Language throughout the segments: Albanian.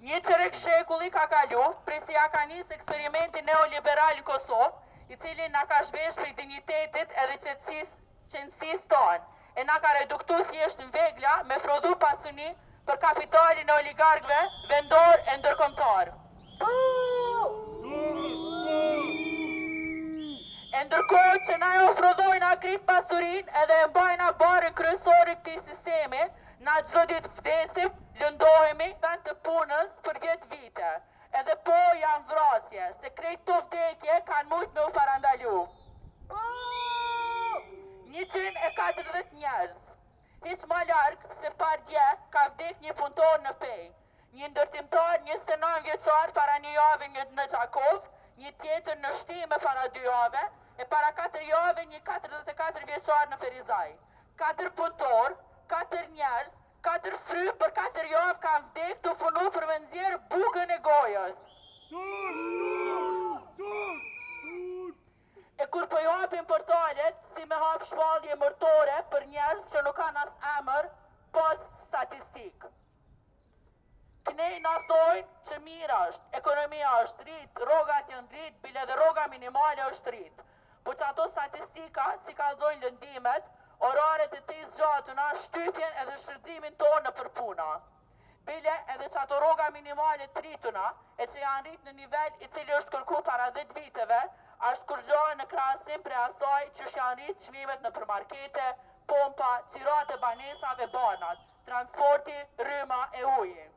Një qerek shekulli ka kalu, prisi ja ka nis eksperimentin neoliberal në Kosovë, i cili na ka zhvesh për dignitetit edhe qëndësis tonë, e na ka reduktu thjesht në vegla me prodhu pasuni për kapitalin e oligarkëve vendor e ndërkombëtar. E ndërkohë që na jo ofrodojnë akrit pasurin edhe e mbajna barën kryesore këtij sistemi, na çdo ditë vdesim, lëndohemi vend të punës për 10 vite. Edhe po janë vrasje, se krejt të vdekje kanë mujt me u parandalu. 140 njerëz. Hiq ma largë se par dje ka vdek një punëtor në Pej, një ndërtimtar 29 vjeçar para një jave në Gjakov, një tjetër në Shtime para 2 jave, e para 4 jave një 44 vjeçar në Ferizaj. 4 punëtor, 4 njerëz, 4 fry për 4 javë kanë vdek të punu për me nxjerrë bukën e gojës. E kur po japin portalet, si me hap shpallje mërtore për njerëz që nuk kanë as emër, pas statistik. Knej na thojnë që mirë është, ekonomia është rrit, rrogat janë rrit, bile dhe rroga minimale është rrit. Po që ato statistika si kallzojnë lëndimet, oraret e të zgjatuna, shtypjen edhe shfrytëzimin tonë për puna. Bile edhe që ato rroga minimale të rrituna, e që janë rrit në nivel i cili është kërku para 10 viteve, është kurgjohë në krahasim pre asaj që janë rrit çmimet në përmarkete, pompa, qirate, banesave, banat, transporti, rryma e uji.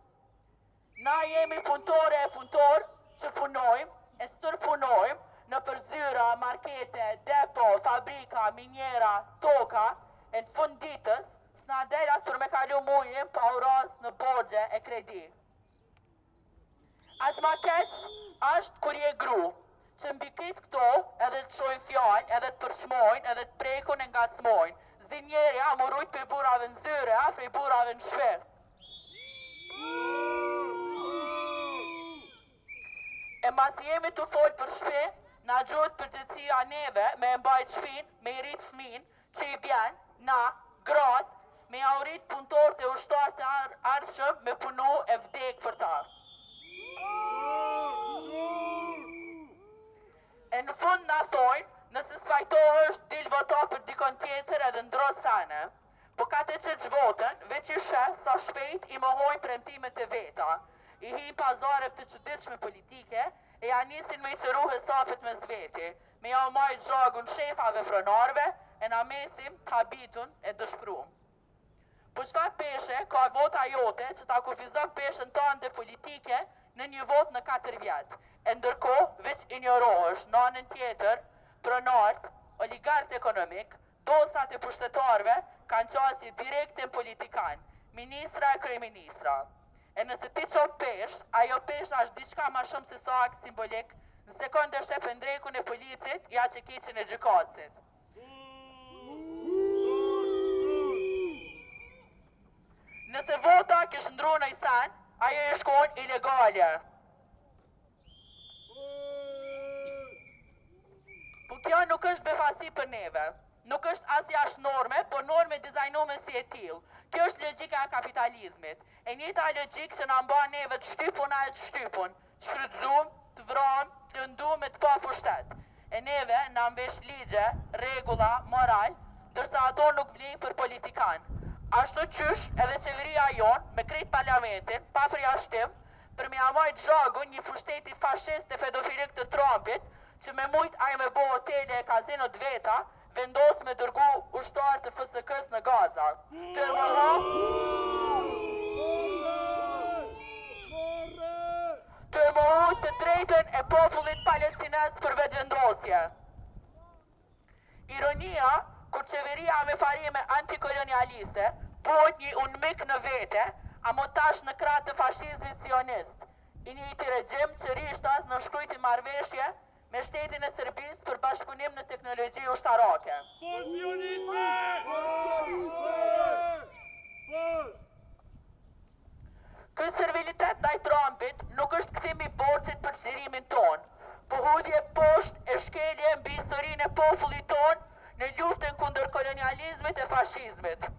Na jemi punëtore e punëtor që punojmë, e stërpunojmë, në përzyra, markete, depo, fabrika, minjera, toka, e në fund ditës, s'na delas për me kalu mujim pa uras në borgje e kredi. Aq ma keq është kur je gru, që mbi kitë këto edhe të shojnë fjallë, edhe të përshmojnë, edhe të prekun e ngacmojnë. Zinjerja më rujt për burave në zyre, për burave në shpet. E mas jemi të folë për shpet, na gjot përgjithësia neve me e mbajt shpin, me i rrit fmin, që i bjen, na, gratë, me ja u rrit punëtor të ushtar të ardhshëm me punu e vdek për ta. E në fund na thojnë, nëse s'fajtohësht dil vota për dikon tjetër edhe ndros sene. Po ka të që votën, veç i shes sa shpejt i mohojnë premtimet e veta. I hi pazarev të çuditshme politike, e ja nisin me i qëru hesapet me zveti, me ja u majt zhagun shefave fronarve, e na mesim habitun e dëshprum. Po çfarë peshe ka vota jote që ta kufizon peshen tënde politike në një vot në 4 vjet, e ndërkohë veç injorohesh në anën tjetër, pronart, oligart ekonomik, dosat e pushtetarve kanë qasi direktin politikan, ministra e kryeministra. E nëse ti qo pesh, ajo pesh është diçka ma shumë se sa akt simbolik, në sekonde shepën drekun e policit, ja që keqin e gjykatësit. Nëse vota kish ndru në isan, ajo e shkon ilegale. Po kjo nuk është befasi për neve. Nuk është as jashtë norme, por norme dizajnume si e tillë. Kjo është logjika e kapitalizmit. E njëjta logjikë që na mban neve të shtypun a e të shtypun, të shfrytëzum, të vram, të lëndum me të pa pushtet. E neve na mbesh ligje, rregulla, moral, ndërsa ato nuk vlijnë për politikan. Ashtu qysh edhe qeveria jon, me krejt parlamentin, pa përjashtim, për me amajt zhagun një pushteti fashist e pedofilik të Trumpit, që me mujt ai me bo hotele e kazinot veta, vendos me dërgu ushtar të FSK-s në Gaza. Të mohu të drejtën e popullit palestines për vetëvendosje. Ironia, kur qeveria me farime antikolonialiste, bëhet një unmik në vete, amo tash në kratë të fashizmit sionist, i njëjti regjim që rishtas në shkrujti marrëveshje me shtetin e Serbisë për bashkëpunim në teknologji ushtarake. Ky servilitet ndaj Trumpit nuk është kthimi i borxhit për çlirimin ton, po hudhje poshtë e shkelje mbi historinë e popullit ton në luftën kundër kolonializmit e fashizmit.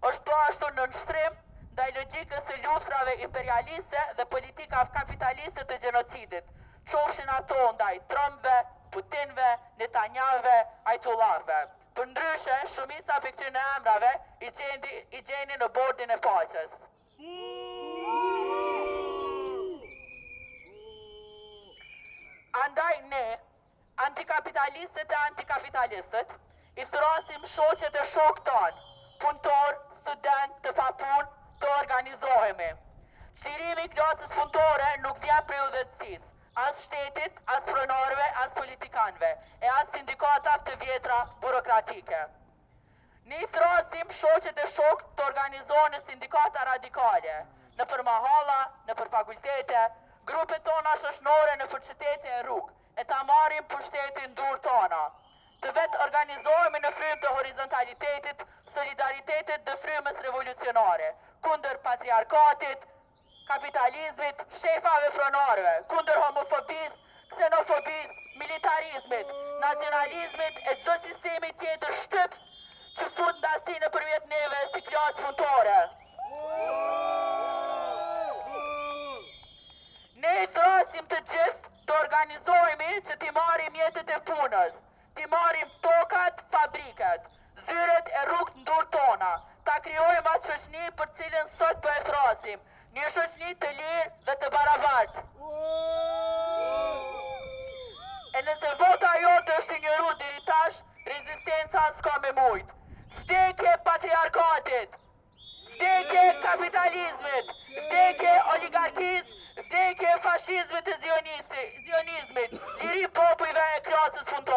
Është po ashtu në nështrim ndaj logjikës së luftrave imperialiste dhe politikave kapitaliste të gjenocidit, qofshin ato ndaj Trumpve, Putinve, Netanjahve, Ajtullahve. Përndryshe, shumica për këtyre emrave i gjeni në bordin e paqes. Andaj ne, antikapitalistët e antikapitalistët, i thrasim shoqet e shok tonë, punëtor, student, të papun, të organizohemi. Çlirimi i klasës punëtore nuk vjen prej udhëheqësisë, as shtetit, as pronarëve, as politikanëve, e as sindikatave të vjetra burokratike. Ne i thrasim shoqet e shok të organizohen në sindikata radikale, nëpër mahalla, nëpër fakultete, grupet tona shoqënore nëpër qytete e rrugë, e ta marrim pushtetin dur tona. Të vetë organizohemi në frymë të horizontalitetit, solidaritetit dhe frymës revolucionare, kundër patriarkatit, kapitalizmit, shefave pronarëve, kundër homofobisë, ksenofobisë, militarizmit, nacionalizmit e çdo sistemi tjetër shtyps që fut ndasi nëpërmjet neve si klasë punëtore. Ne i thrasim të gjithë të organizohemi që t'i marrim jetët e punës, t'i marrim tokat, fabrikat, zyret e rrugët ndur tona, ta krijojmë atë shoqëni për cilën sot po e thrasim, një shoqëni të lirë dhe të barabartë. E nëse vota jote është i njëru deri tash, rezistenca s'ka me mujt. Vdekje patriarkatit, vdekje kapitalizmit, vdekje oligarkisë, vdekje fashizmit e zionizmit, liri popujve e klasës punëtore.